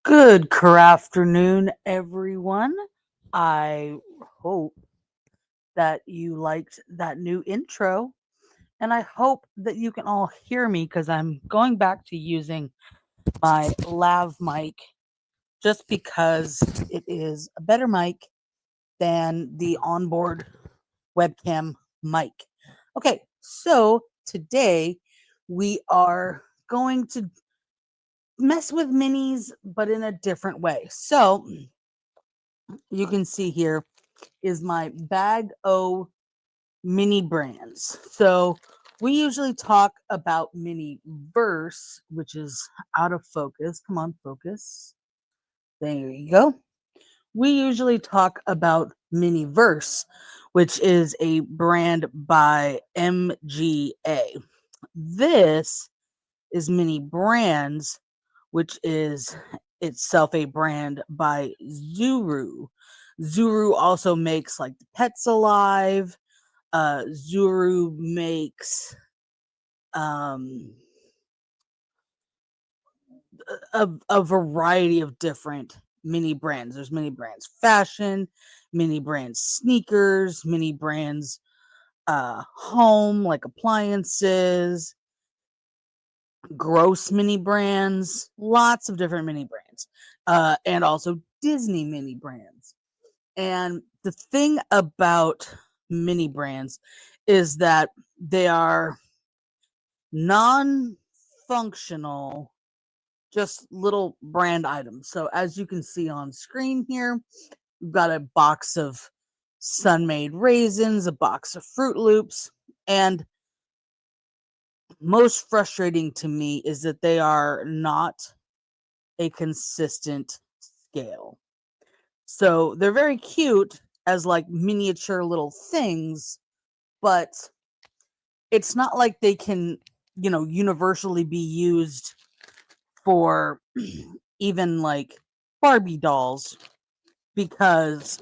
Good crafternoon, everyone. I hope that you liked that new intro, and I hope that you can all hear me because I'm going back to using my lav mic just because it is a better mic than the onboard webcam mic. Okay, so today we are going to mess with minis, but in a different way. So you can see here is my bag o mini brands. So we usually talk about mini verse, which is out of focus. Come on, focus. There you go. We usually talk about mini verse, which is a brand by MGA. This is mini brands, which is itself a brand by Zuru. Zuru also makes like the Pets Alive. Zuru makes um, a variety of different mini brands. There's mini brands fashion, mini brands sneakers, mini brands home like appliances, gross mini brands, lots of different mini brands, and also Disney mini brands. And the thing about mini brands is that they are non functional, just little brand items. So, as you can see on screen here, we've got a box of Sun-Made raisins, a box of Fruit Loops, and most frustrating to me is that they are not a consistent scale. So they're very cute as like miniature little things, but it's not like they can, universally be used for even like Barbie dolls because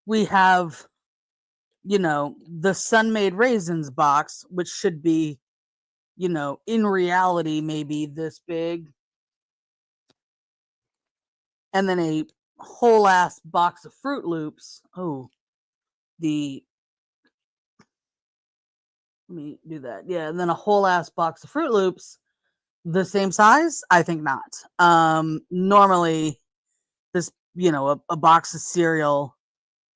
we have, the Sun-Made raisins box, which should be, in reality, maybe this big, and then a whole ass box of Fruit Loops. Oh, the let me do that. Yeah, and then a whole ass box of Fruit Loops, the same size? I think not. Normally, this, a box of cereal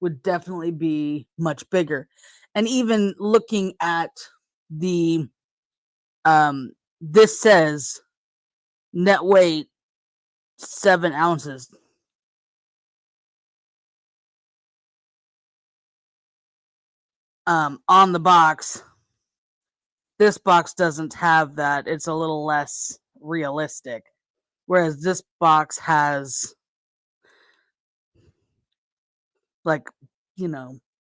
would definitely be much bigger. And even looking at the, this says net weight 7 ounces. On the box, this box doesn't have that. It's a little less realistic. Whereas this box has like,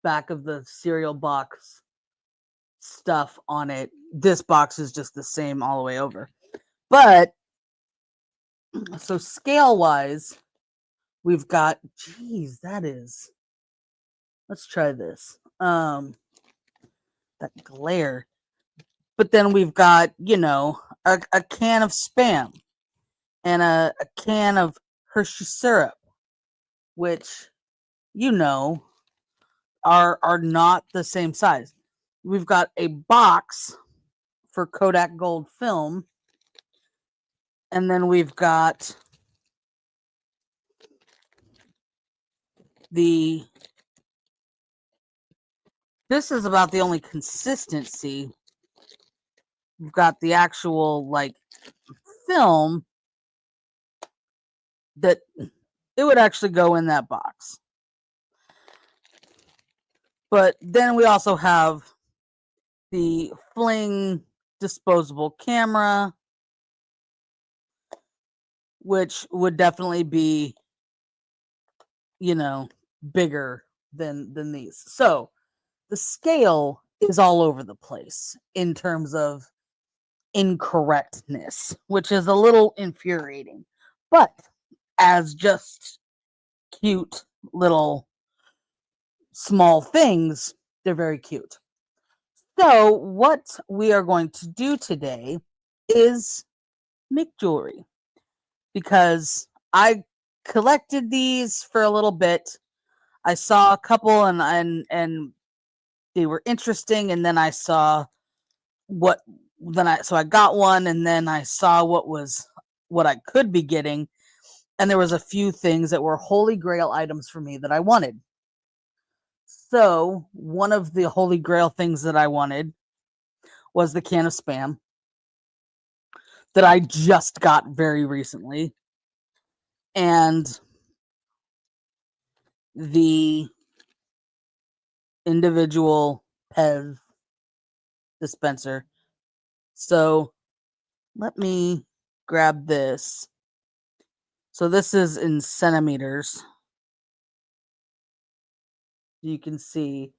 back of the cereal box stuff on it. This box is just the same all the way over. But so scale wise, we've got, geez, let's try this. That glare. But then we've got, a can of Spam and a can of Hershey syrup, which, are not the same size. We've got a box for Kodak Gold film, and then we've got this is about the only consistency. We've got the actual like film that it would actually go in that box. But then we also have the Fling disposable camera, which would definitely be, bigger than these. So the scale is all over the place in terms of incorrectness, which is a little infuriating. But as just cute little small things, they're very cute. So what we are going to do today is make jewelry. because I collected these for a little bit. I saw a couple and they were interesting, and then I saw so I got one, and then I saw what I could be getting, and there was a few things that were holy grail items for me that I wanted. So one of the holy grail things that I wanted was the can of Spam that I just got very recently, and the individual Pez dispenser. So let me grab this. So this is in centimeters. You can see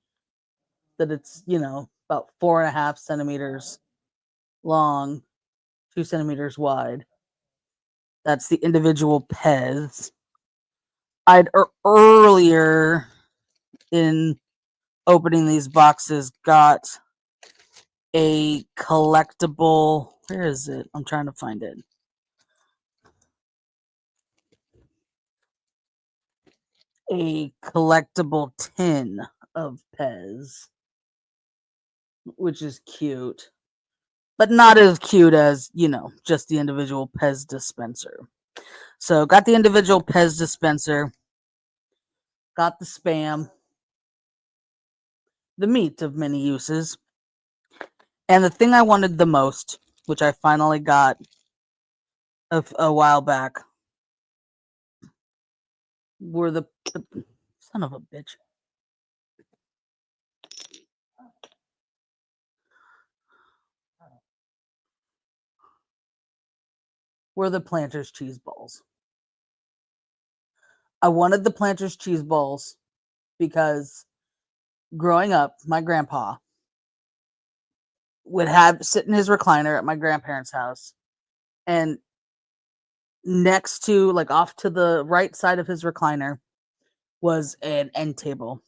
that it's, about 4.5 centimeters long, 2 centimeters wide. That's the individual Pez. I'd earlier in opening these boxes got a collectible. Where is it? I'm trying to find it. A collectible tin of Pez, which is cute, but not as cute as, just the individual Pez dispenser. So got the individual Pez dispenser, got the Spam, the meat of many uses, and the thing I wanted the most, which I finally got a while back, were the son of a bitch. Were the Planters cheese balls. I wanted the Planters cheese balls because growing up, my grandpa would sit in his recliner at my grandparents' house, and next to, like, off to the right side of his recliner was an end table.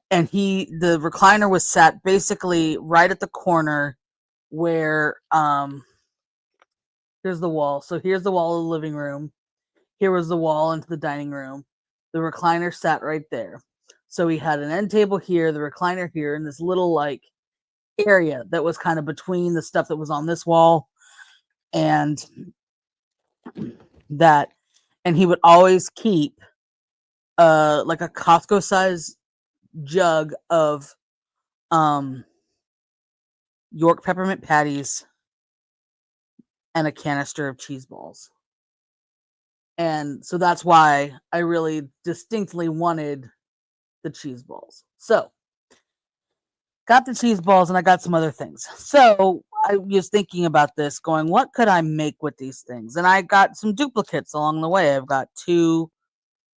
And the recliner was sat basically right at the corner where, here's the wall. So here's the wall of the living room. Here was the wall into the dining room. The recliner sat right there. So he had an end table here, the recliner here, and this little, like, area that was kind of between the stuff that was on this wall and that. And he would always keep like a Costco size jug of York peppermint patties and a canister of cheese balls. And so that's why I really distinctly wanted the cheese balls. So got the cheese balls, and I got some other things. So I was thinking about this, going, what could I make with these things? And I got some duplicates along the way. I've got 2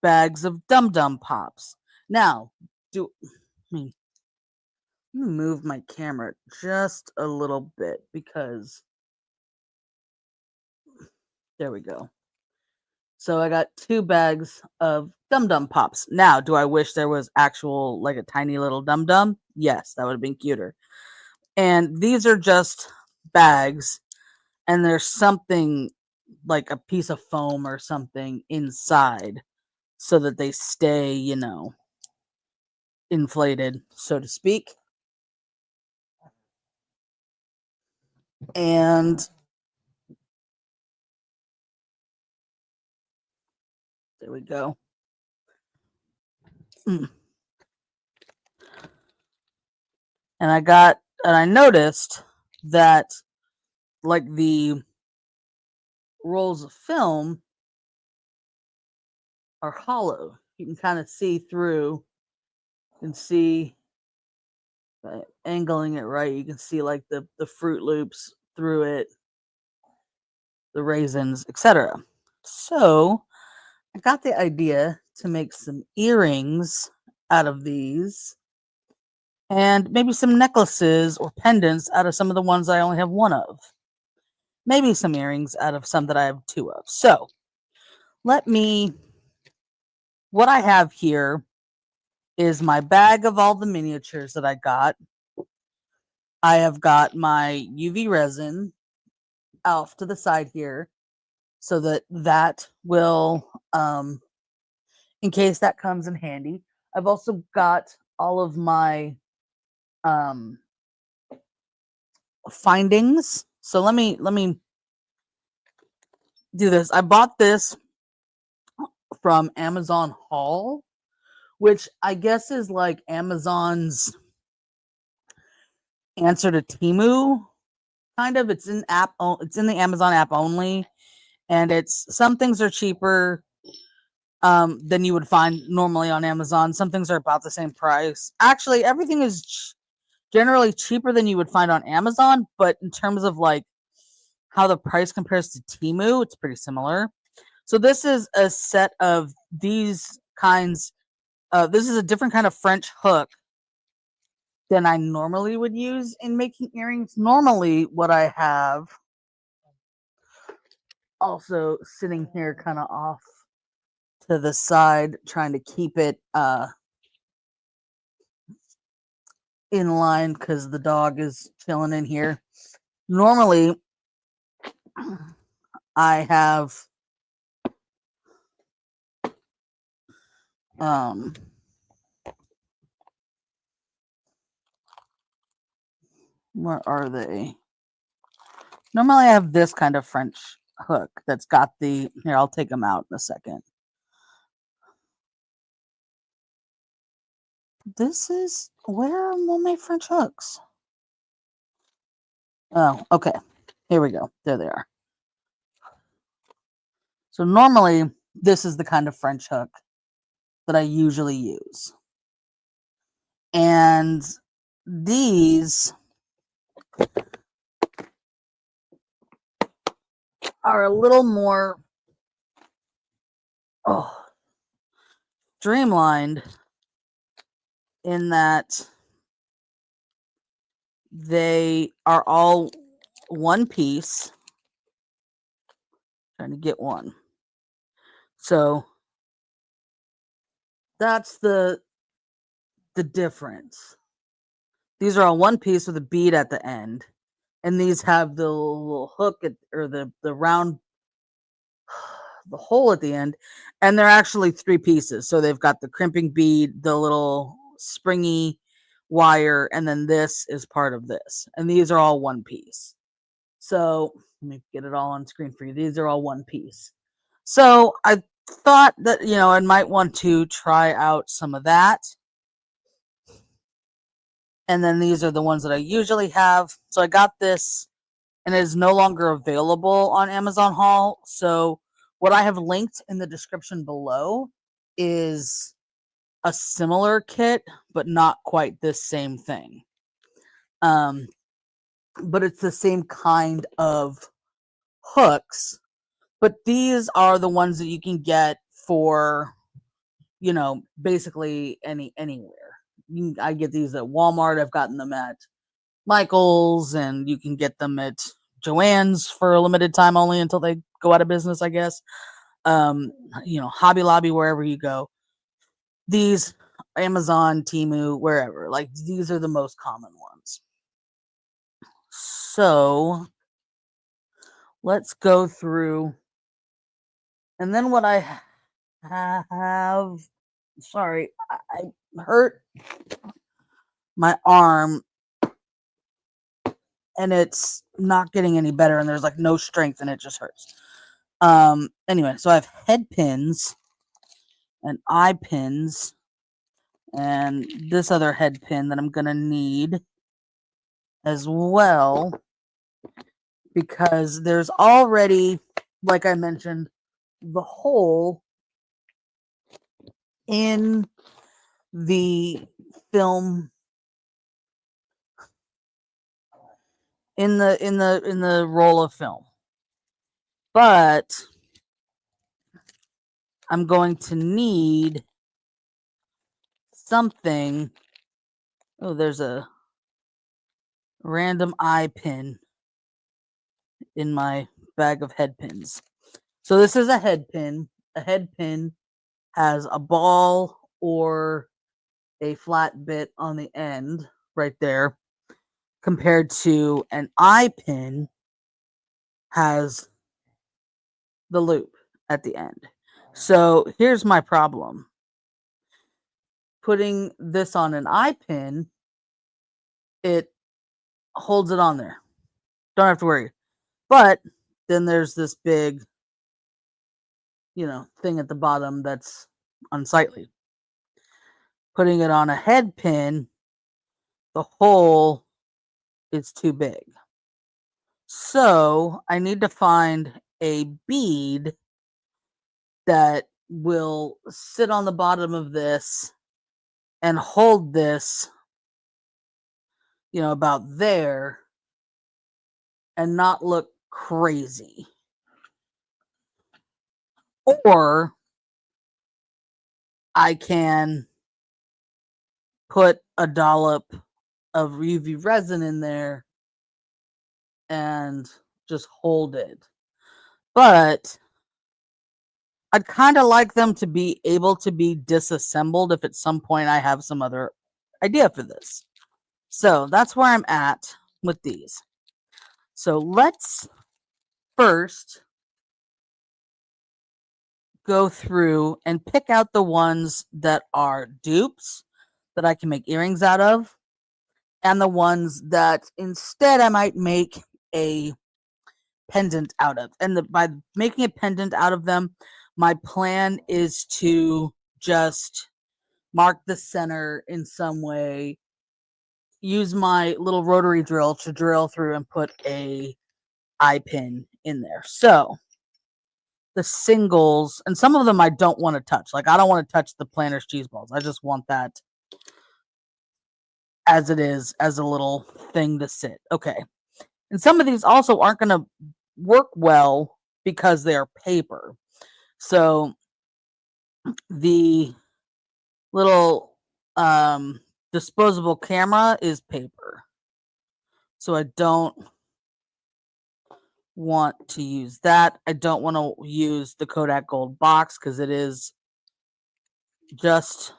bags of Dum Dum Pops. Now, let me move my camera just a little bit, because there we go. So I got 2 bags of Dum Dum Pops. Now, do I wish there was actual, like, a tiny little Dum Dum? Yes, that would have been cuter. And these are just bags, and there's something like a piece of foam or something inside so that they stay, inflated, so to speak. And there we go. And I noticed that, like, the rolls of film are hollow. You can kind of see through and see, by angling it right, you can see, like, the Fruit Loops through it, the raisins, etc. So I got the idea to make some earrings out of these, and maybe some necklaces or pendants out of some of the ones I only have 1 of. Maybe some earrings out of some that I have 2 of. So what I have here is my bag of all the miniatures that I got. I have got my UV resin off to the side here. so that will, in case that comes in handy. I've also got all of my findings. So let me do this. I bought this from Amazon Haul, which I guess is like Amazon's answer to Temu, kind of. It's in the Amazon app only, and some things are cheaper than you would find normally on Amazon. Some things are about the same price. Actually, everything is generally cheaper than you would find on Amazon, but in terms of like how the price compares to Temu, it's pretty similar. So this is a set of these kinds. This is a different kind of French hook than I normally would use in making earrings. Normally, what I have also sitting here kind of off to the side, trying to keep it in line because the dog is chilling in here. Normally, I have where are they? Normally I have this kind of French hook that's got here, I'll take them out in a second. Where are all my French hooks? Oh, okay. Here we go. There they are. So normally this is the kind of French hook that I usually use. And these are a little more streamlined in that they are all one piece. Trying to get one. So that's the difference. These are all one piece with a bead at the end, and these have the little hook or the round, the hole at the end, and they're actually three pieces. So they've got the crimping bead, the little springy wire, and then this is part of this. And these are all one piece. So let me get it all on screen for you. These are all one piece. So I thought that, I might want to try out some of that. And then these are the ones that I usually have. So I got this, and it is no longer available on Amazon Haul. So what I have linked in the description below is a similar kit, but not quite this same thing. But it's the same kind of hooks. But these are the ones that you can get for, basically anywhere. I get these at Walmart. I've gotten them at Michael's, and you can get them at Joann's for a limited time only until they go out of business, I guess. Hobby Lobby, wherever you go. These, Amazon, Temu, wherever. Like, these are the most common ones. So let's go through. And then what I have, sorry, I hurt my arm, and it's not getting any better, and there's like no strength, and it just hurts. Anyway, so I have head pins and eye pins and this other head pin that I'm gonna need as well, because there's already, like I mentioned, the hole in the film, in the roll of film. But I'm going to need something. Oh, there's a random eye pin in my bag of head pins. So this is a head pin. A head pin has a ball or a flat bit on the end right there, compared to an eye pin has the loop at the end. So here's my problem. Putting this on an eye pin, it holds it on there. Don't have to worry. But then there's this big, thing at the bottom that's unsightly. Putting it on a head pin, the hole is too big. So I need to find a bead that will sit on the bottom of this and hold this, about there and not look crazy. Or I can put a dollop of UV resin in there and just hold it. But I'd kind of like them to be able to be disassembled if at some point I have some other idea for this. So that's where I'm at with these. So let's first go through and pick out the ones that are dupes that I can make earrings out of, and the ones that instead I might make a pendant out of. And by making a pendant out of them, my plan is to just mark the center in some way, use my little rotary drill to drill through and put a eye pin in there. So the singles, and some of them I don't want to touch. Like I don't want to touch the Planters cheese balls. I just want that as it is, as a little thing to sit. Okay. And some of these also aren't going to work well because they're paper. So the little disposable camera is paper. So I don't want to use that. I don't want to use the Kodak Gold box because it is just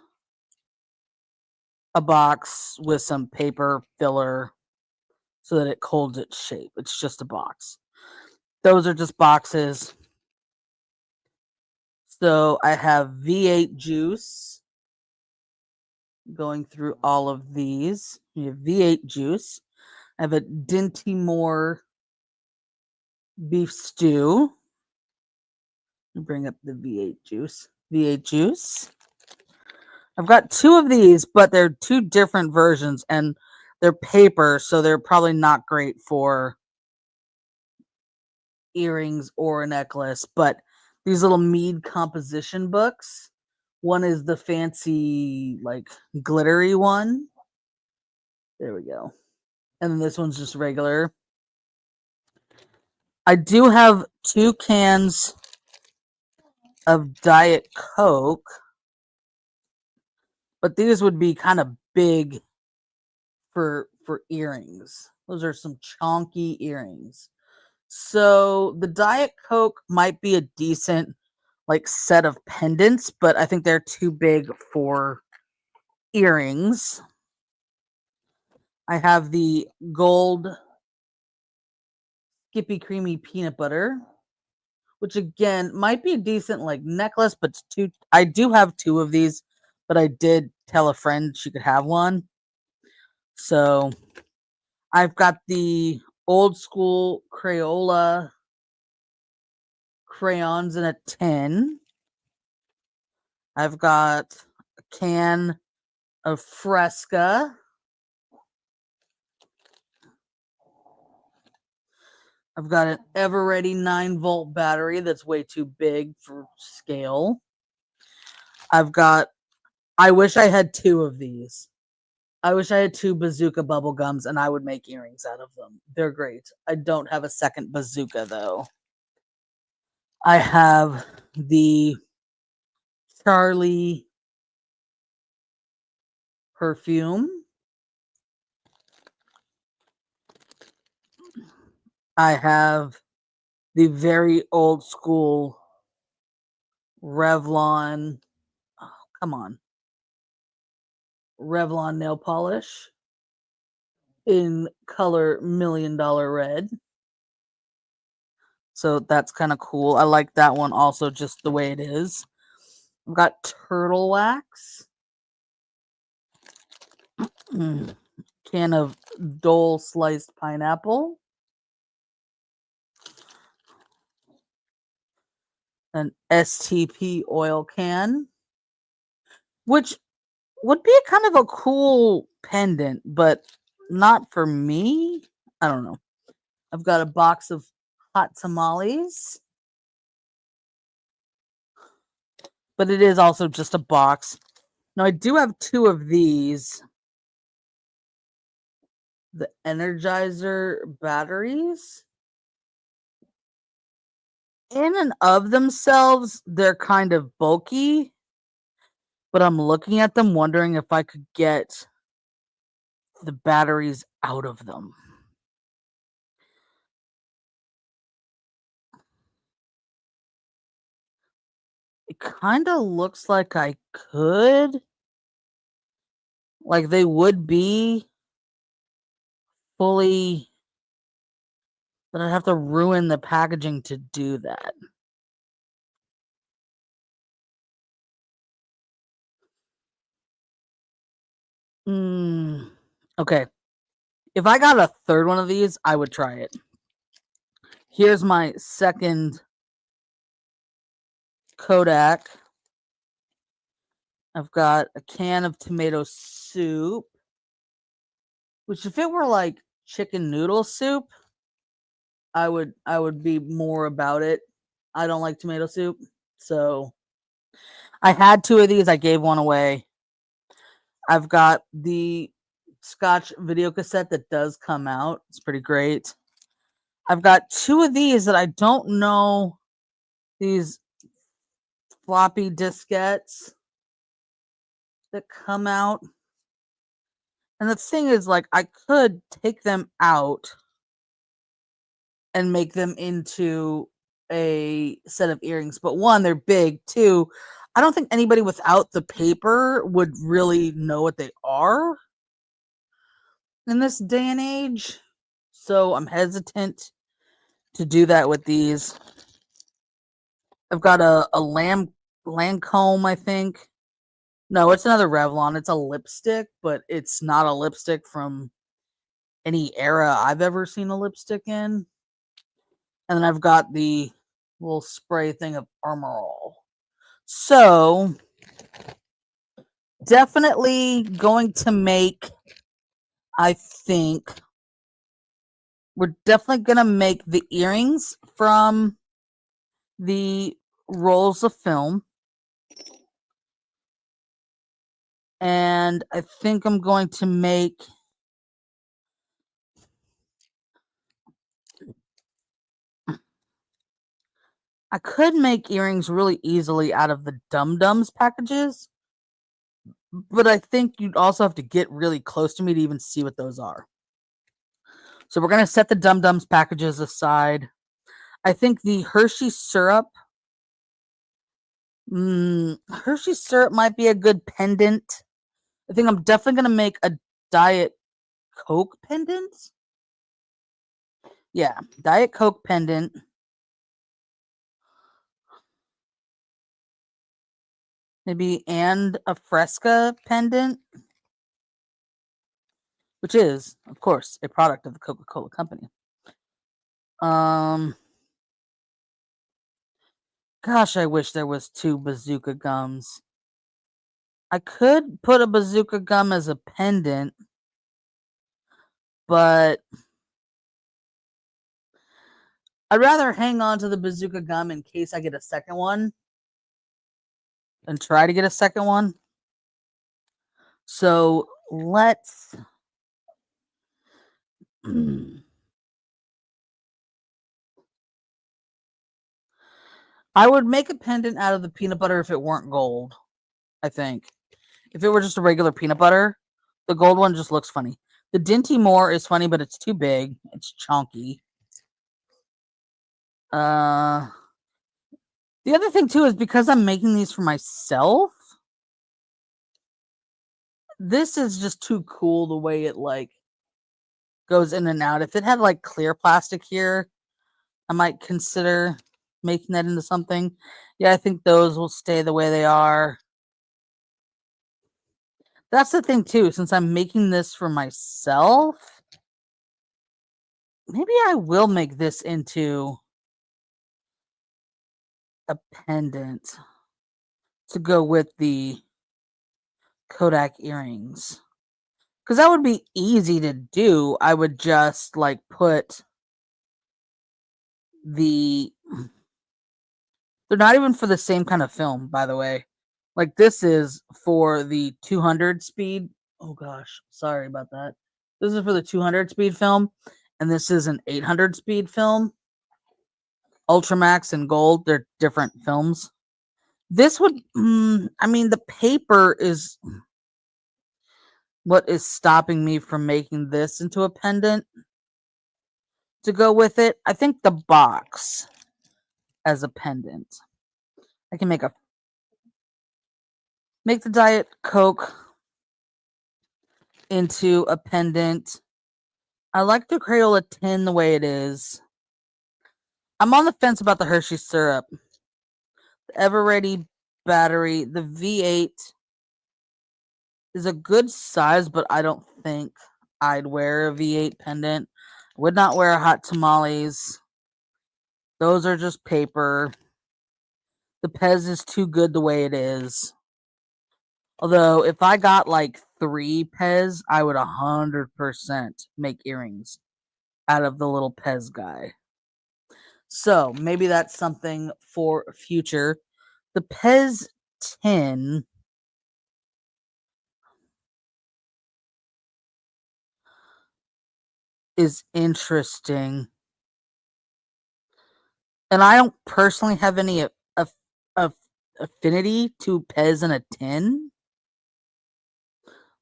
a box with some paper filler so that it holds its shape. It's just a box. Those are just boxes. So I have V8 juice going through all of these. We have V8 juice. I have a Dinty Moore beef stew. Bring up the V8 juice. V8 juice. I've got two of these, but they're two different versions and they're paper, so they're probably not great for earrings or a necklace. But these little mead composition books, one is the fancy, like glittery one. There we go. And then this one's just regular. I do have 2 cans of Diet Coke, but these would be kind of big for earrings. Those are some chonky earrings. So the Diet Coke might be a decent like set of pendants, but I think they're too big for earrings. I have the gold Skippy Creamy Peanut Butter, which again might be a decent like necklace, but I do have 2 of these, but I did tell a friend she could have one. So I've got the old school Crayola crayons in a tin. I've got a can of Fresca. I've got an Everready 9-volt battery that's way too big for scale. I wish I had 2 of these. I wish I had 2 bazooka bubble gums and I would make earrings out of them. They're great. I don't have a second bazooka though. I have the Charlie perfume. I have the very old school Revlon. Oh, come on. Revlon nail polish in color $1 Million Red. So that's kind of cool. I like that one also just the way it is. I've got turtle wax. Can of Dole sliced pineapple. An STP oil can, which would be a kind of a cool pendant, but not for me. I don't know. I've got a box of hot tamales, but it is also just a box. Now I do have two of these. The Energizer batteries. In and of themselves, they're kind of bulky, but I'm looking at them wondering if I could get the batteries out of them. It kind of looks like I could. Like they would be fully, but I'd have to ruin the packaging to do that. Okay. If I got a third one of these, I would try it. Here's my second Kodak. I've got a can of tomato soup, which if it were like chicken noodle soup, I would be more about it. I don't like tomato soup, so I had two of these. I gave one away. I've got the Scotch video cassette that does come out. It's pretty great. I've got two of these that I don't know. These floppy diskettes that come out. And the thing is, like, I could take them out and make them into a set of earrings. But one, they're big. Two, I don't think anybody without the paper would really know what they are in this day and age. So I'm hesitant to do that with these. I've got a Lancome, I think. No, it's another Revlon. It's a lipstick, but it's not a lipstick from any era I've ever seen a lipstick in. And then I've got the little spray thing of Armor All. So definitely going to make, I think, we're definitely going to make the earrings from the rolls of film. And I think I'm going to make I could make earrings really easily out of the Dum Dums packages, but I think you'd also have to get really close to me to even see what those are. So we're going to set the Dum Dums packages aside. I think the Hershey syrup might be a good pendant. I think I'm definitely going to make a Diet Coke pendant. Yeah, Diet Coke pendant. Maybe and a Fresca pendant, which is, of course, a product of the Coca-Cola company. Gosh, I wish there was 2 bazooka gums. I could put a bazooka gum as a pendant, but I'd rather hang on to the bazooka gum in case I get a second one than try to get a second one. So let's I would make a pendant out of the peanut butter if it weren't gold, I think. If it were just a regular peanut butter, the gold one just looks funny. The Dinty Moore is funny, but it's too big. It's chunky. The other thing too is because I'm making these for myself, this is just too cool the way it like goes in and out. If it had like clear plastic here, I might consider making that into something. Yeah, I think those will stay the way they are. That's the thing too, since I'm making this for myself, maybe I will make this into a pendant to go with the Kodak earrings. Because that would be easy to do. I would just like put the... They're not even for the same kind of film, by the way. Like this is for the 200 speed. Oh gosh, sorry about that. This is for the 200 speed film, and this is an 800 speed film. Ultramax and Gold, they're different films. This would, I mean, the paper is what is stopping me from making this into a pendant to go with it. I think the box as a pendant. I can make the Diet Coke into a pendant. I like the Crayola tin the way it is. I'm on the fence about the Hershey syrup. The Ever Ready battery, the V8 is a good size, but I don't think I'd wear a V8 pendant. Would not wear hot tamales. Those are just paper. The Pez is too good the way it is. Although, if I got like 3 Pez, I would 100% make earrings out of the little Pez guy. So, maybe that's something for future. The Pez tin is interesting. And I don't personally have any affinity to Pez in a tin.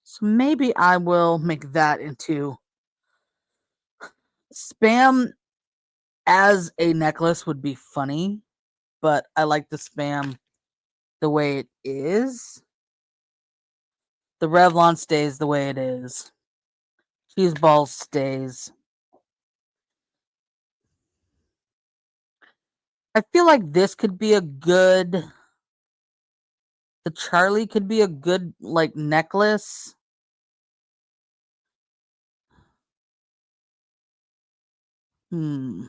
So maybe I will make that into Spam as a necklace would be funny, but I like the Spam the way it is. The Revlon stays the way it is. Cheese balls stays. I feel like this could be a good... The Charlie could be a good, like, necklace. Hmm.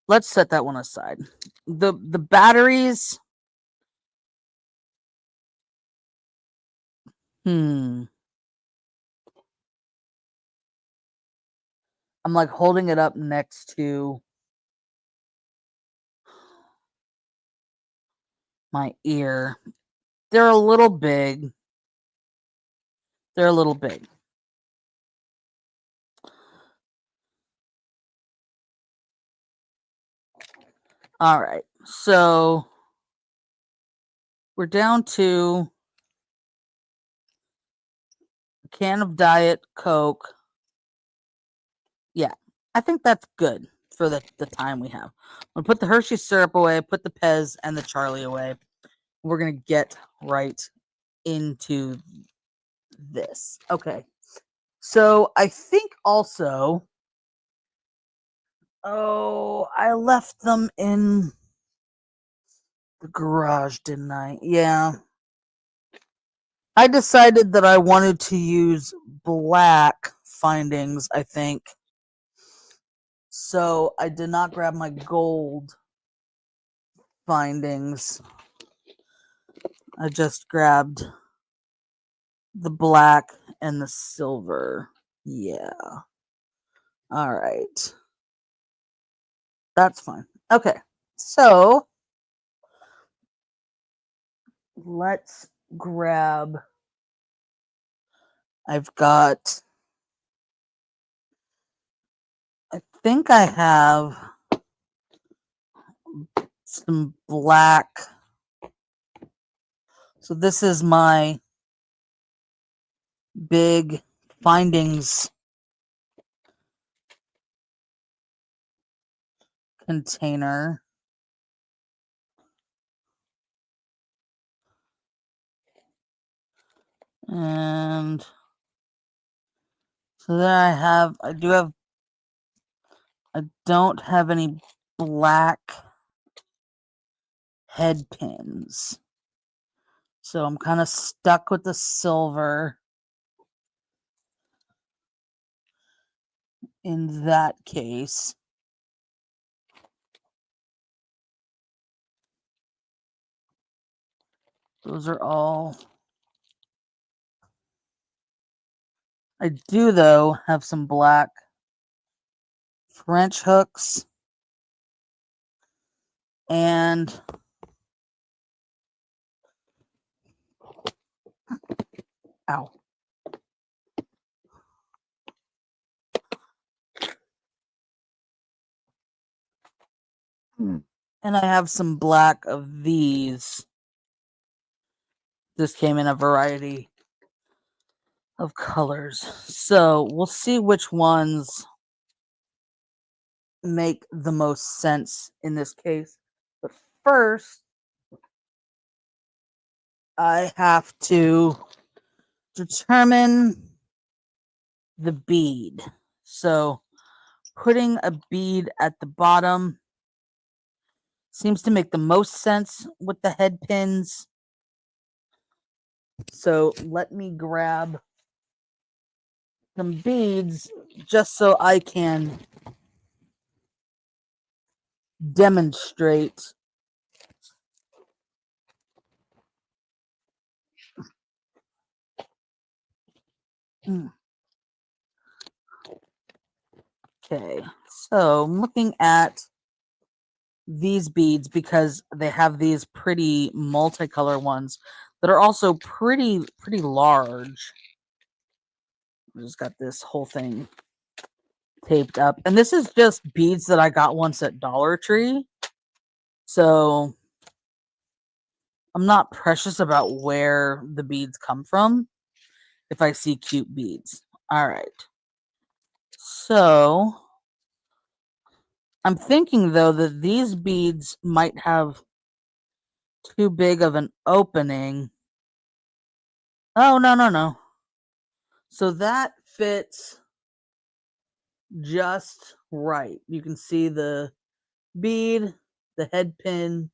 Let's set that one aside. The batteries... I'm like holding it up next to my ear. They're a little big. They're a little big. All right. So we're down to a can of Diet Coke. Yeah, I think that's good for the time we have. I'm going to put the Hershey syrup away, put the Pez and the Charlie away. We're going to get right into this. Okay. So I think also... Oh, I left them in the garage, didn't I? Yeah. I decided that I wanted to use black findings, I think. So I did not grab my gold findings. I just grabbed the black and the silver. Yeah. All right. That's fine. Okay. So let's grab... I've got... I think I have some black. So this is my big findings container. And so then I don't have any black head pins. So I'm kind of stuck with the silver in that case. Those are all. I do, though, have some black French hooks and ow. And I have some black of these. This came in a variety of colors. So we'll see which ones make the most sense in this case. But first, I have to determine the bead. So putting a bead at the bottom seems to make the most sense with the head pins. So let me grab some beads just so I can demonstrate Okay, so I'm looking at these beads because they have these pretty multicolor ones that are also pretty large. I just got this whole thing taped up, and this is just beads that I got once at Dollar Tree, so I'm not precious about where the beads come from if I see cute beads. All right, so I'm thinking though that these beads might have too big of an opening. Oh, no. So that fits just right. You can see the bead, the head pin,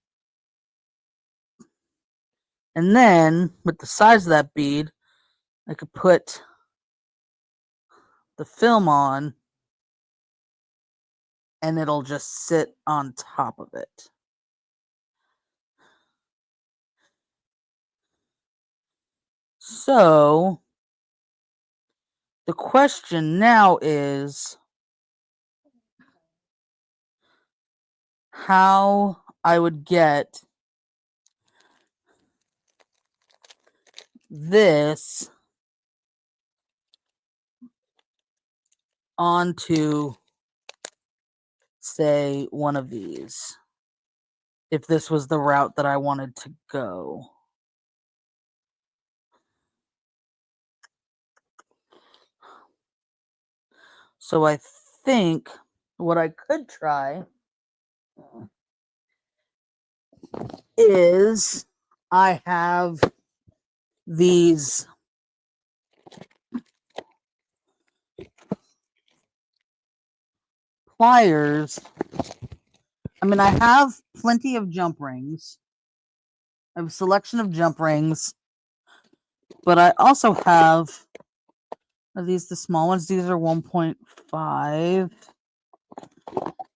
and then with the size of that bead, I could put the film on and it'll just sit on top of it. So the question now is how I would get this onto, say, one of these, if this was the route that I wanted to go. So I think what I could try is I have these pliers. I mean, I have plenty of jump rings. I have a selection of jump rings, but I also have, are these the small ones? These are 1.5.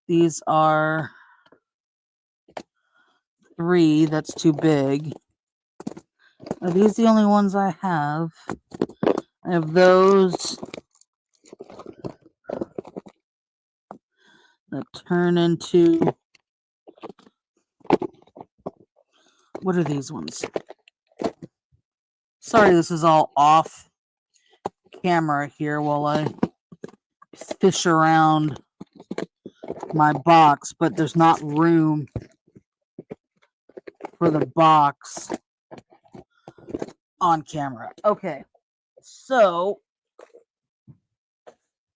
These are 3. That's too big. Are these the only ones I have? I have those that turn into, what are these ones? Sorry, this is all off camera here while I fish around my box, but there's not room for the box on camera. Okay, so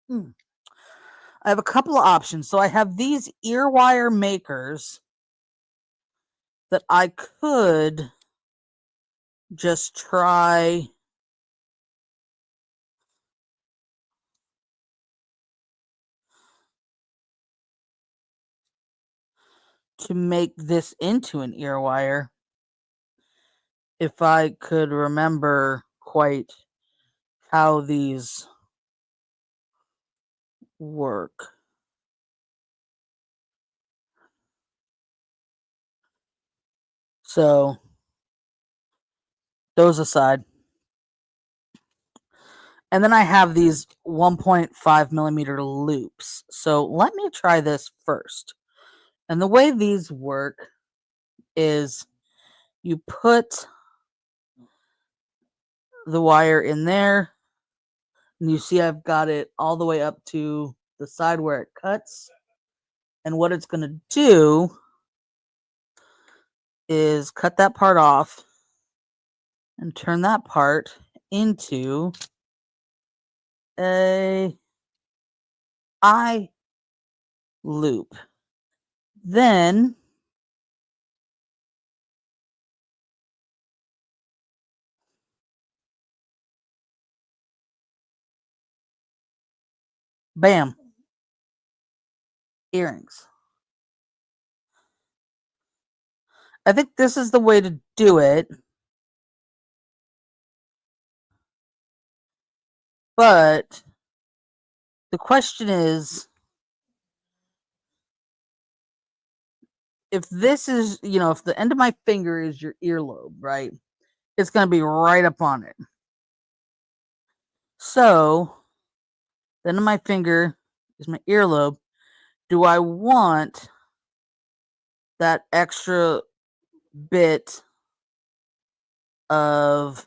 I have a couple of options. So I have these ear wire makers that I could just try to make this into an ear wire if I could remember quite how these work. So, those aside. And then I have these 1.5 millimeter loops. So, let me try this first. And the way these work is you put the wire in there, and you see I've got it all the way up to the side where it cuts. And what it's going to do is cut that part off and turn that part into a eye loop. Then bam, earrings. I think this is the way to do it. But the question is, if this is, if the end of my finger is your earlobe, right? It's going to be right up on it. So, the end of my finger is my earlobe. Do I want that extra bit of...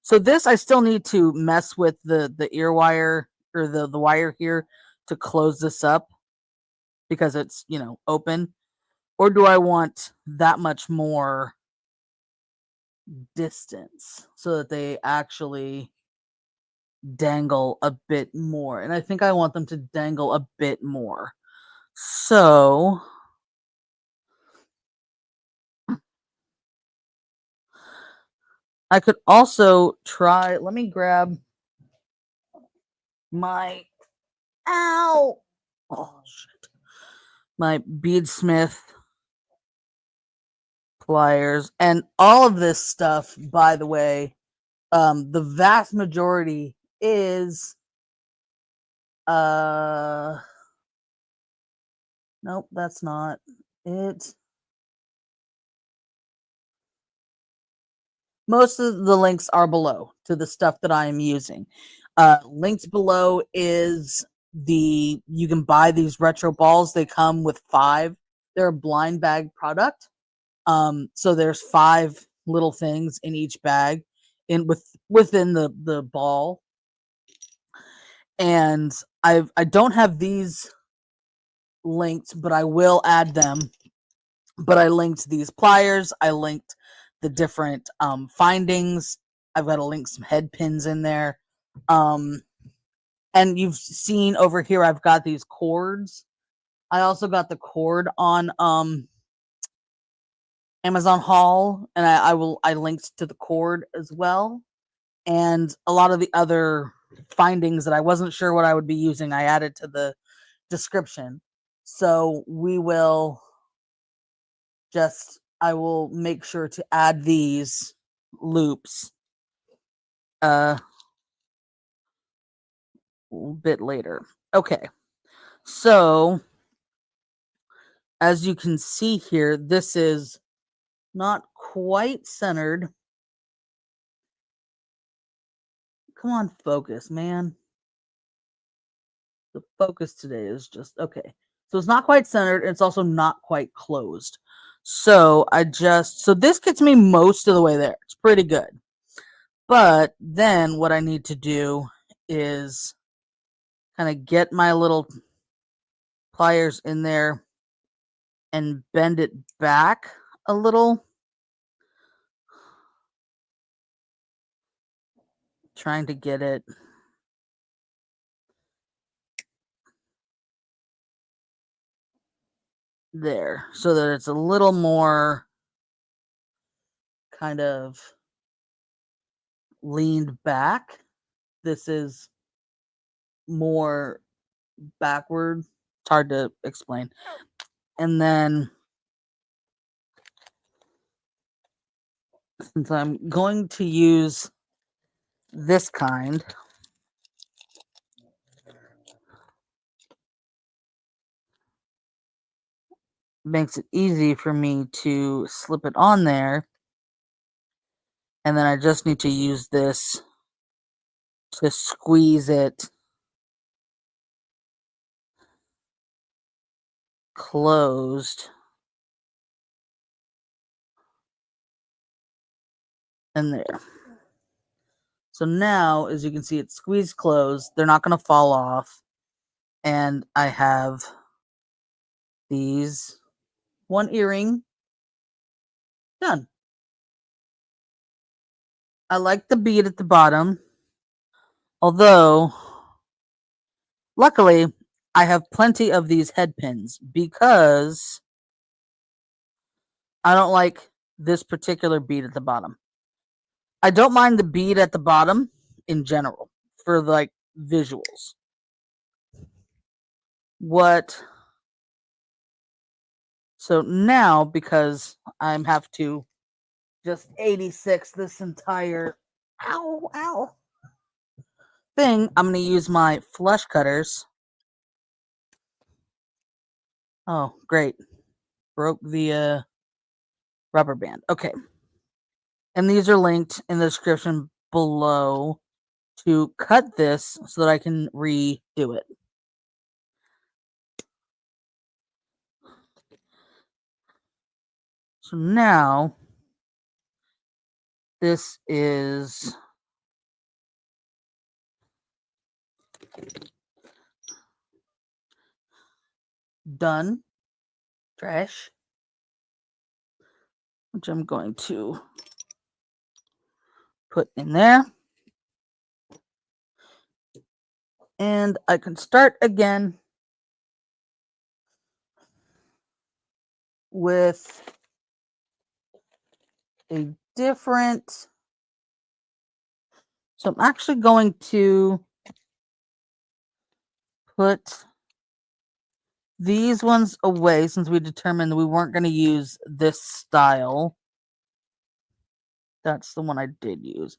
So this, I still need to mess with the ear wire, or the wire here, to close this up because it's, open. Or do I want that much more distance so that they actually dangle a bit more? And I think I want them to dangle a bit more. So I could also try, let me grab my, ow, oh shit, my beadsmith pliers. And all of this stuff, by the way, the vast majority is nope, that's not it. Most of the links are below to the stuff that I am using. Links below is you can buy these retro balls. They come with 5. They're a blind bag product. So there's 5 little things in each bag within the ball. And I don't have these linked, but I will add them. But I linked these pliers. I linked the different findings. I've got to link some head pins in there. And you've seen over here, I've got these cords. I also got the cord on Amazon haul, and I linked to the cord as well. And a lot of the other findings that I wasn't sure what I would be using, I added to the description. So I will make sure to add these loops a bit later. Okay. So as you can see here, this is not quite centered. Come on, focus, man. The focus today is just okay. So it's not quite centered. It's also not quite closed. So this gets me most of the way there. It's pretty good. But then what I need to do is kind of get my little pliers in there and bend it back a little. Trying to get it there so that it's a little more kind of leaned back. This is more backward It's hard to explain. And then, since I'm going to use this kind, makes it easy for me to slip it on there. And then I just need to use this to squeeze it closed. And there. So now, as you can see, it's squeezed closed. They're not going to fall off. And I have these one earring done. I like the bead at the bottom. Although, luckily, I have plenty of these head pins because I don't like this particular bead at the bottom. I don't mind the bead at the bottom in general for like visuals. So now, because I have to just 86 this entire thing, I'm going to use my flush cutters. Oh, great. Broke the rubber band. Okay. And these are linked in the description below to cut this so that I can redo it. So now this is done. Trash. Which I'm going to put in there. And I can start again with a different. So I'm actually going to put these ones away since we determined we weren't going to use this style. That's the one I did use.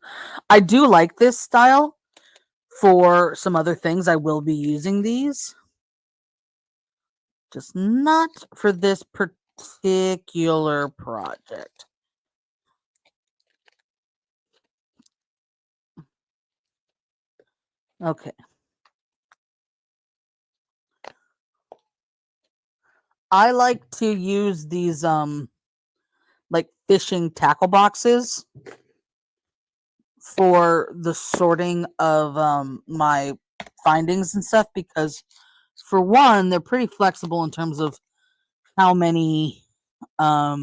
I do like this style. For some other things, I will be using these. Just not for this particular project. Okay. I like to use these like fishing tackle boxes for the sorting of my findings and stuff, because for one, they're pretty flexible in terms of how many how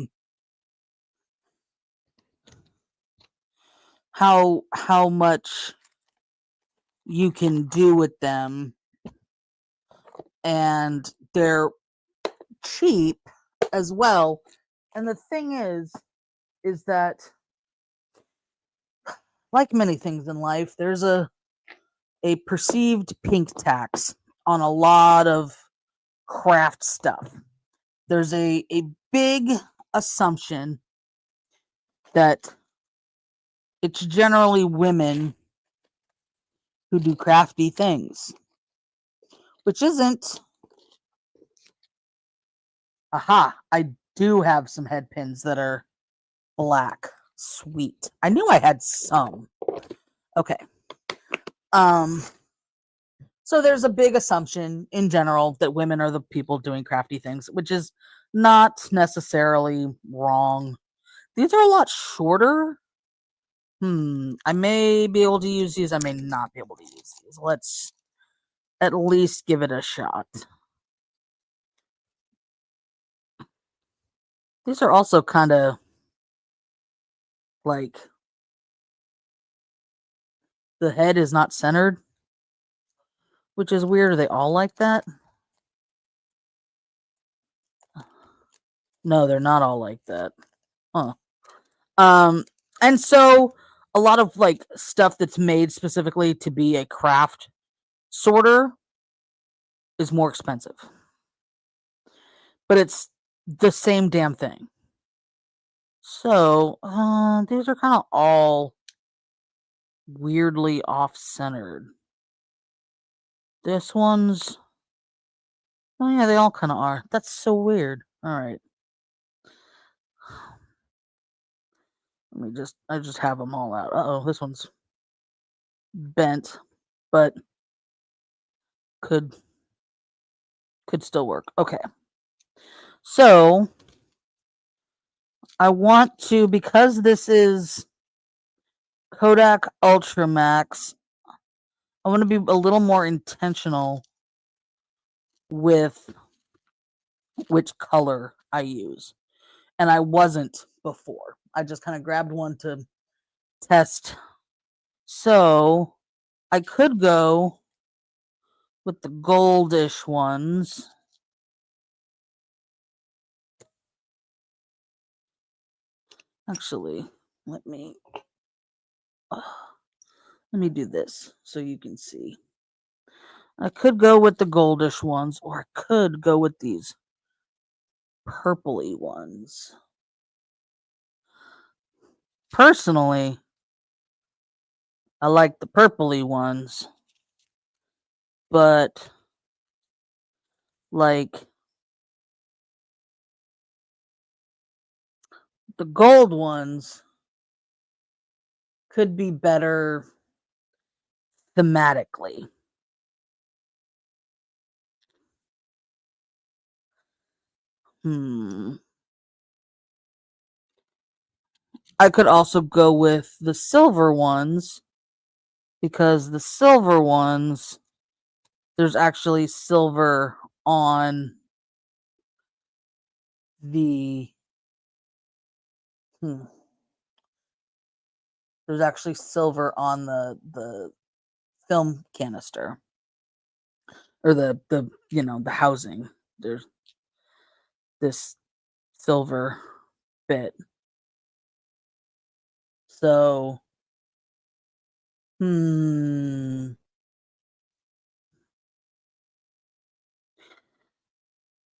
much you can do with them, and they're cheap as well. And the thing is that like many things in life, there's a perceived pink tax on a lot of craft stuff. There's a big assumption that it's generally women who do crafty things, which isn't. Aha, I do have some head pins that are black. Sweet. I knew I had some. Okay. So there's a big assumption in general that women are the people doing crafty things, which is not necessarily wrong. These are a lot shorter. I may be able to use these. I may not be able to use these. Let's at least give it a shot. These are also kind of like the head is not centered, which is weird. Are they all like that? No, they're not all like that. Huh. And so a lot of like stuff that's made specifically to be a craft sorter is more expensive. but it's the same damn thing. So, these are kind of all weirdly off-centered. This one's... Oh yeah, they all kind of are. That's so weird. All right. I just have them all out. Uh-oh, this one's bent, but could still work. Okay. So, I want to, because this is Kodak Ultra Max, I want to be a little more intentional with which color I use. And I wasn't before. I just kind of grabbed one to test. So I could go with the goldish ones. Actually, let me do this so you can see. I could go with the goldish ones, or I could go with these purpley ones. Personally, I like the purpley ones, but like the gold ones could be better thematically. I could also go with the silver ones, because the silver ones, there's actually silver on the there's actually silver on the film canister, or the the housing. There's this silver bit. So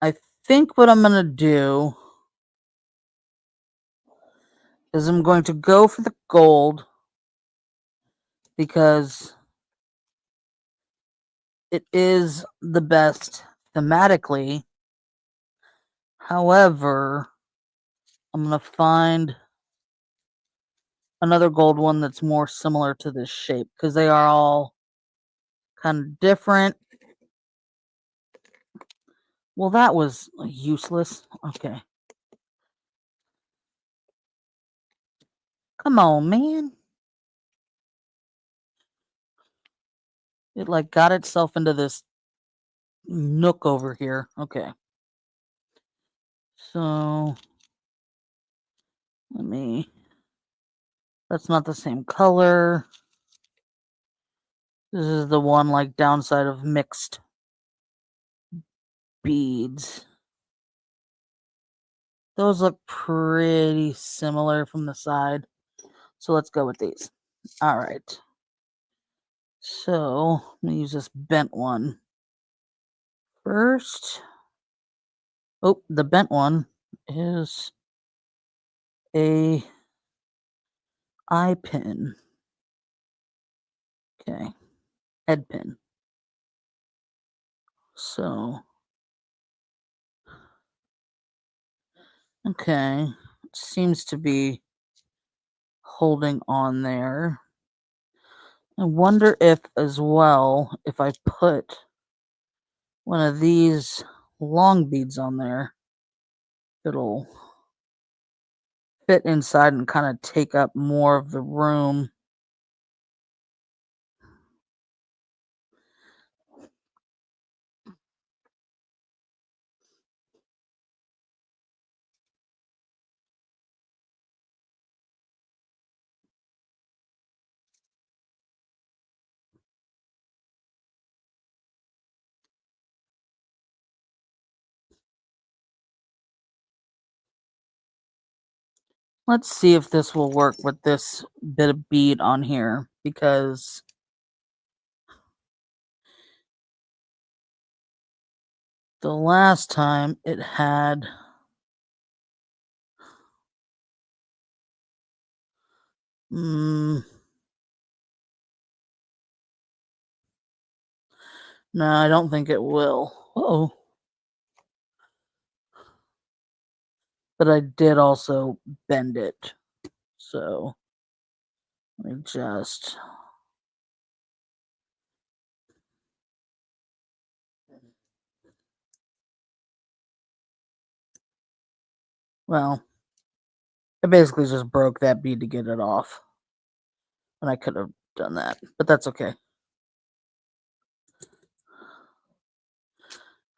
I think what I'm going to do is I'm going to go for the gold, because it is the best thematically. However, I'm going to find another gold one that's more similar to this shape, because they are all kind of different. Well, that was useless. Okay. Come on, man. It like got itself into this nook over here. Okay. So that's not the same color. This is the one like downside of mixed beads. Those look pretty similar from the side. So let's go with these. All right. So I'm going to use this bent one first. Oh, the bent one is a eye pin. Okay. Head pin. So, okay. Seems to be holding on there. I wonder if as well, if I put one of these long beads on there, it'll fit inside and kind of take up more of the room. Let's see if this will work with this bit of bead on here, because The last time it had no, I don't think it will. Oh, but I did also bend it. So let me just. Well, I basically just broke that bead to get it off. And I could have done that, but that's okay.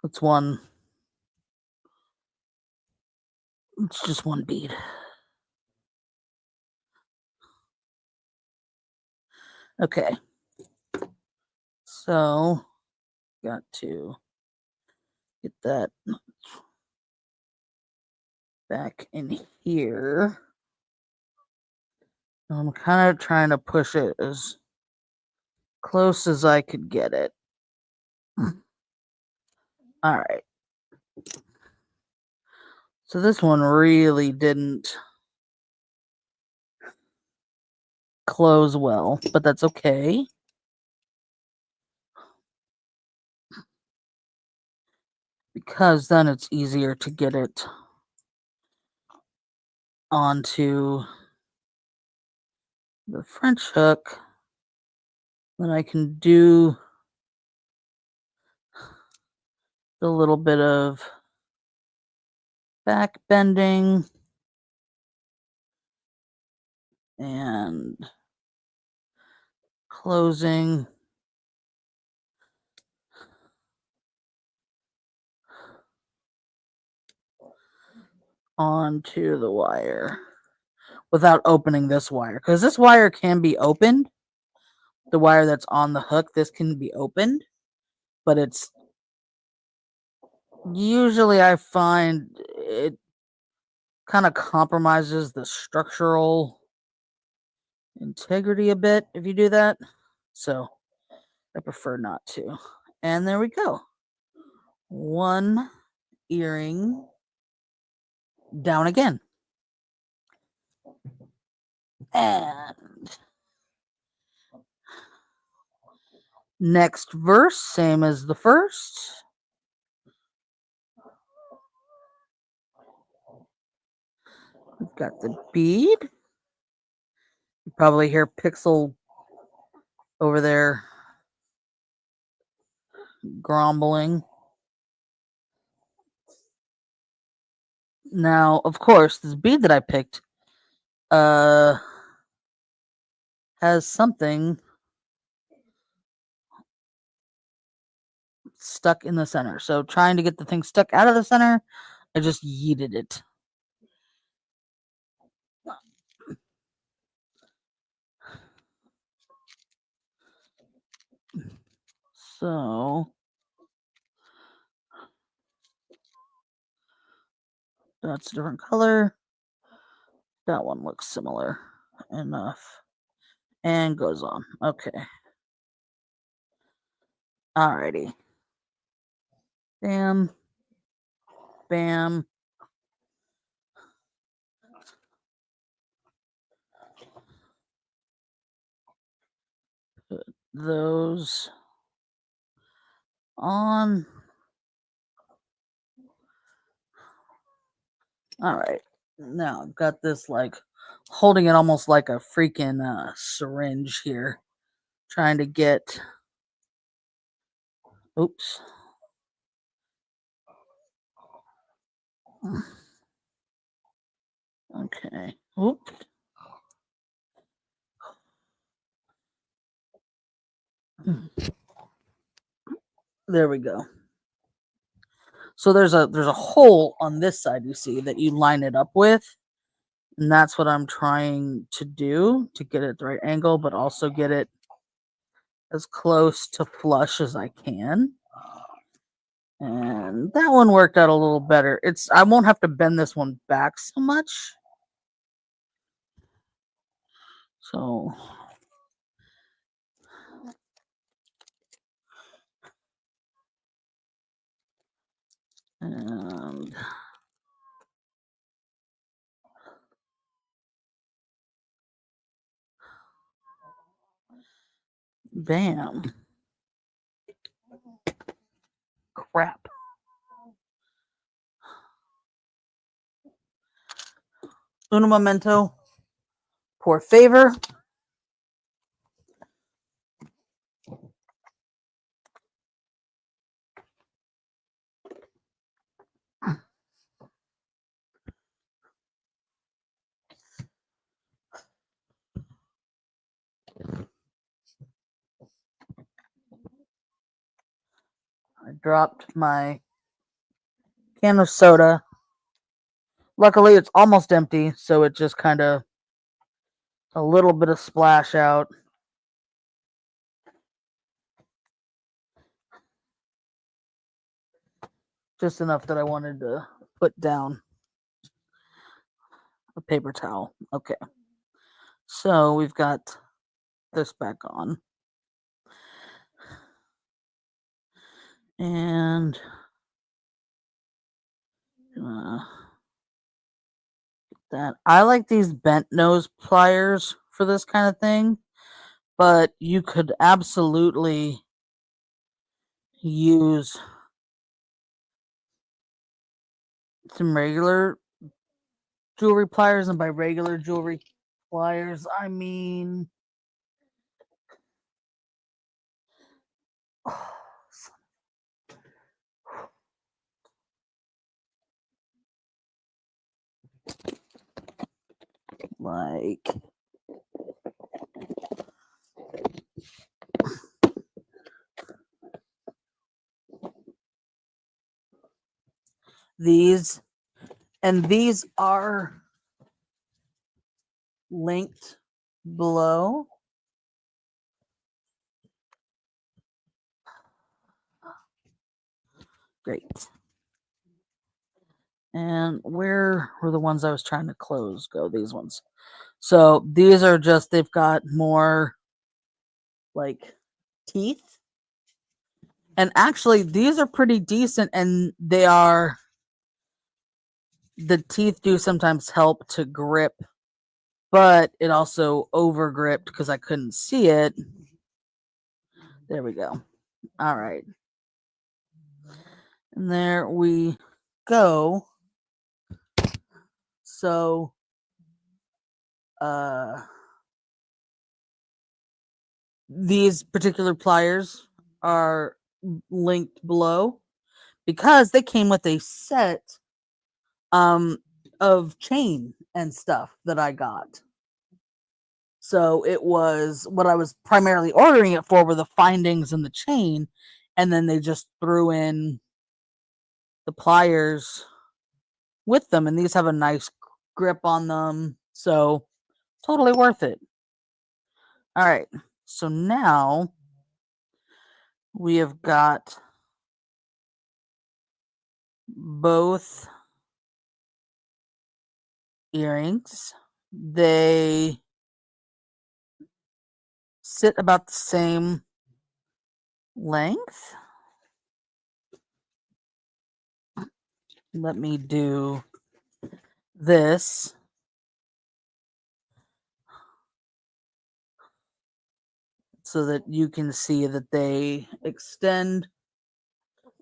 It's one. It's just one bead. Okay. So, got to get that back in here. I'm kind of trying to push it as close as I could get it. All right. So this one really didn't close well, but that's okay. Because then it's easier to get it onto the French hook. Then I can do a little bit of back bending and closing onto the wire without opening this wire, because this wire can be opened. The wire that's on the hook, this can be opened, but it's usually, I find it kind of compromises the structural integrity a bit if you do that. So I prefer not to. And there we go. One earring down again. And next verse, same as the first. We've got the bead. You probably hear Pixel over there grumbling. Now, of course, this bead that I picked has something stuck in the center. So trying to get the thing stuck out of the center, I just yeeted it. So that's a different color. That one looks similar enough. And goes on. Okay. Alrighty. Bam. Bam. Put those on. Alright. Now I've got this like holding it almost like a freaking syringe here. Trying to get. Oops. Okay. Oops. There we go. So there's a hole on this side, you see, that you line it up with. And that's what I'm trying to do to get it at the right angle, but also get it as close to flush as I can. And that one worked out a little better. I won't have to bend this one back so much. So And bam. Crap. Uno momento. Por favor. I dropped my can of soda. Luckily, it's almost empty, so it just kind of a little bit of splash out. Just enough that I wanted to put down a paper towel. Okay. So we've got this back on. And that I like these bent nose pliers for this kind of thing, but you could absolutely use some regular jewelry pliers, and by regular jewelry pliers I mean like these, and these are linked below. Great. And where were the ones I was trying to close go? These ones. So these are just, they've got more like teeth. And actually, these are pretty decent, and they are, the teeth do sometimes help to grip, but it also over gripped because I couldn't see it. There we go. All right. And there we go. So, these particular pliers are linked below because they came with a set of chain and stuff that I got. So it was, what I was primarily ordering it for were the findings and the chain, and then they just threw in the pliers with them, and these have a nice grip on them, so totally worth it. All right, so now we have got both earrings. They sit about the same length. Let me do this. So that you can see that they extend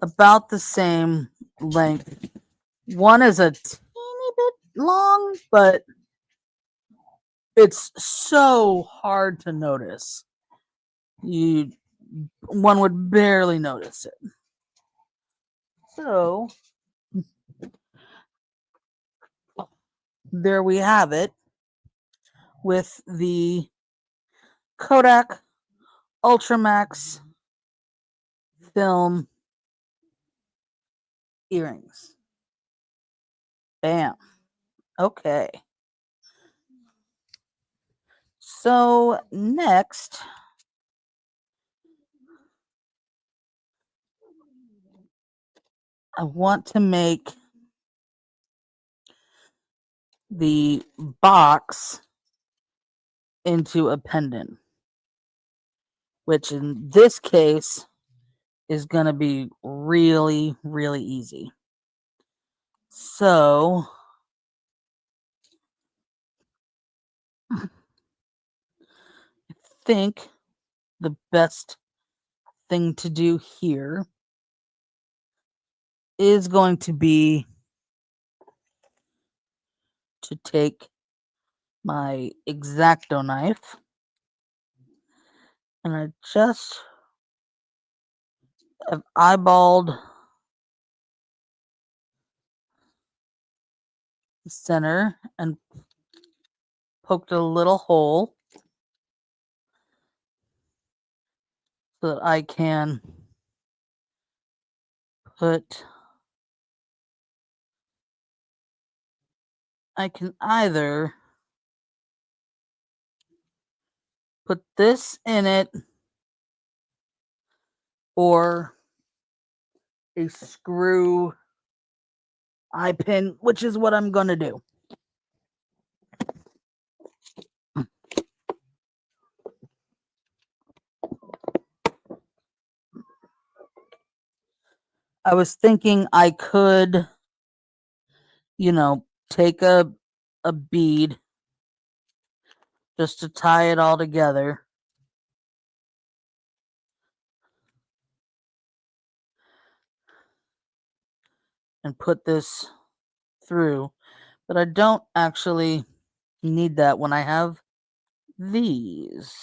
about the same length. One is a teeny bit long, but it's so hard to notice. One would barely notice it. So there we have it with the Kodak Ultramax film earrings. Bam. Okay. So next, I want to make the box into a pendant, which in this case is going to be really, really easy. So I think the best thing to do here is going to be to take my X-Acto knife and I just have eyeballed the center and poked a little hole so that I can put, I can either put this in it or a screw eye pin, which is what I'm going to do. I was thinking I could, take a bead just to tie it all together. And put this through. But I don't actually need that when I have these.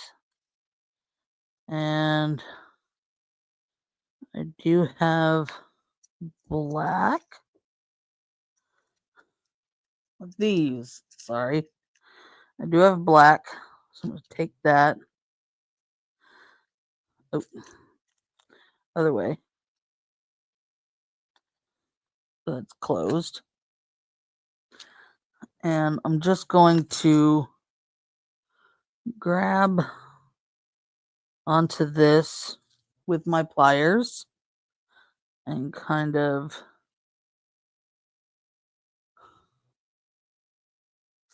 And I do have black. These, sorry. I do have black. So I'm going to take that. Oh, other way. So it's closed. And I'm just going to grab onto this with my pliers and kind of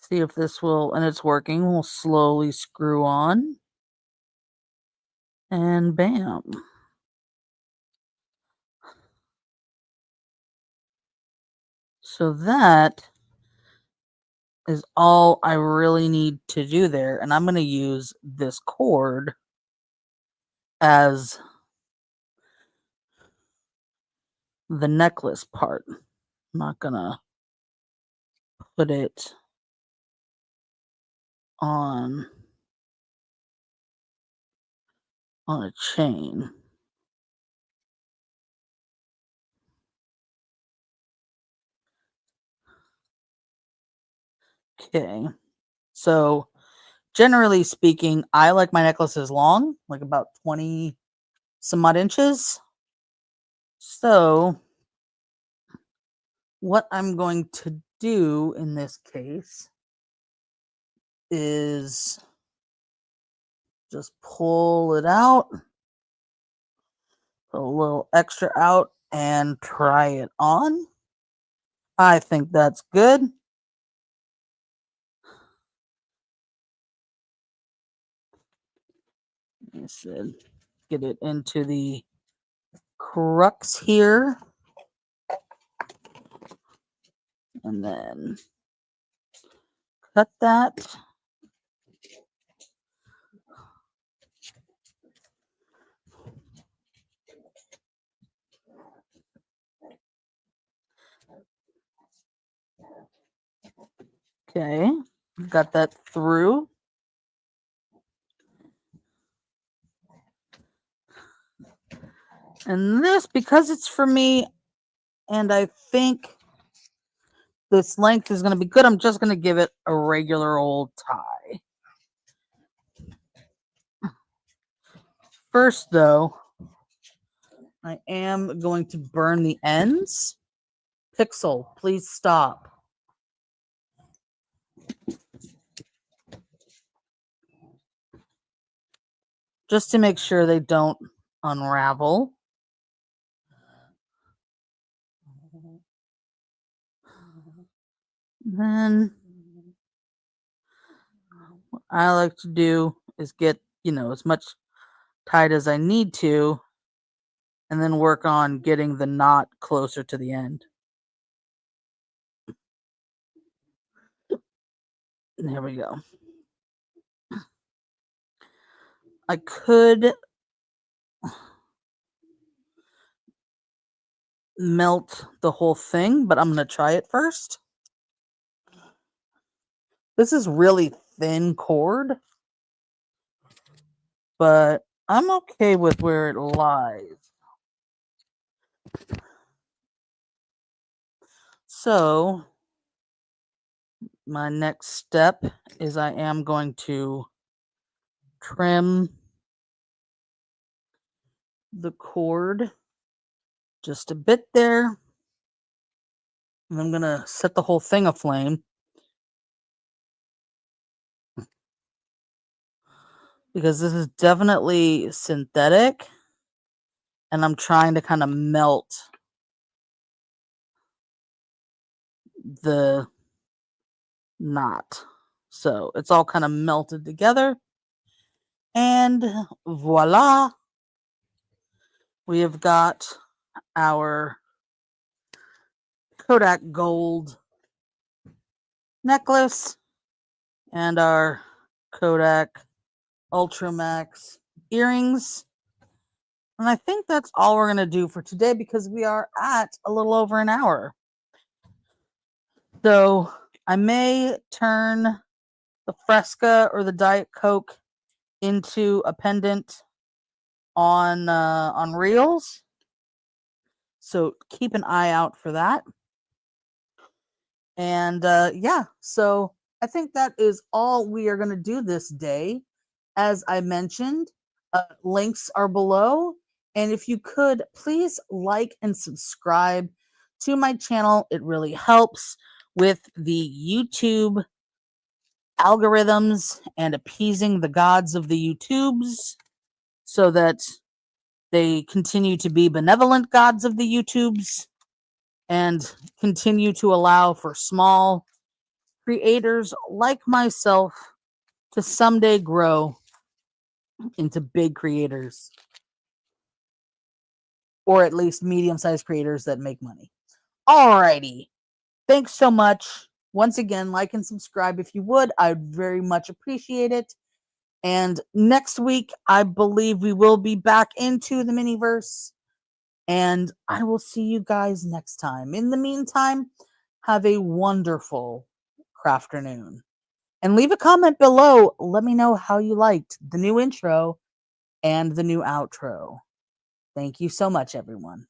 see if this will, and it's working. We'll slowly screw on. And bam. So that is all I really need to do there. And I'm going to use this cord as the necklace part. I'm not going to put it on a chain. Okay. So generally speaking, I like my necklaces long, like about 20 some odd inches. So what I'm going to do in this case is just pull it out, put a little extra out, and try it on. I think that's good. I said, get it into the crux here. And then cut that. Okay, got that through. And this, because it's for me, and I think this length is going to be good, I'm just going to give it a regular old tie. First, though, I am going to burn the ends. Pixel, please stop. Just to make sure they don't unravel. Then what I like to do is get, as much tight as I need to, and then work on getting the knot closer to the end. There we go. I could melt the whole thing, but I'm going to try it first. This is really thin cord, but I'm okay with where it lies. So my next step is I am going to trim the cord just a bit there. And I'm going to set the whole thing aflame. Because this is definitely synthetic. And I'm trying to kind of melt the knot. So it's all kind of melted together. And voila. We have got our Kodak Gold necklace and our Kodak Ultramax earrings. And I think that's all we're going to do for today because we are at a little over an hour. So I may turn the Fresca or the Diet Coke into a pendant on Reels. So keep an eye out for that. And yeah, so I think that is all we are going to do this day. As I mentioned, links are below. And if you could, please like and subscribe to my channel. It really helps with the YouTube algorithms and appeasing the gods of the YouTubes so that they continue to be benevolent gods of the YouTubes and continue to allow for small creators like myself to someday grow into big creators, or at least medium-sized creators that make money. Alrighty. Thanks so much. Once again, like and subscribe if you would. I'd very much appreciate it. And next week, I believe we will be back into the Miniverse. And I will see you guys next time. In the meantime, have a wonderful Crafternoon. And leave a comment below. Let me know how you liked the new intro and the new outro. Thank you so much, everyone.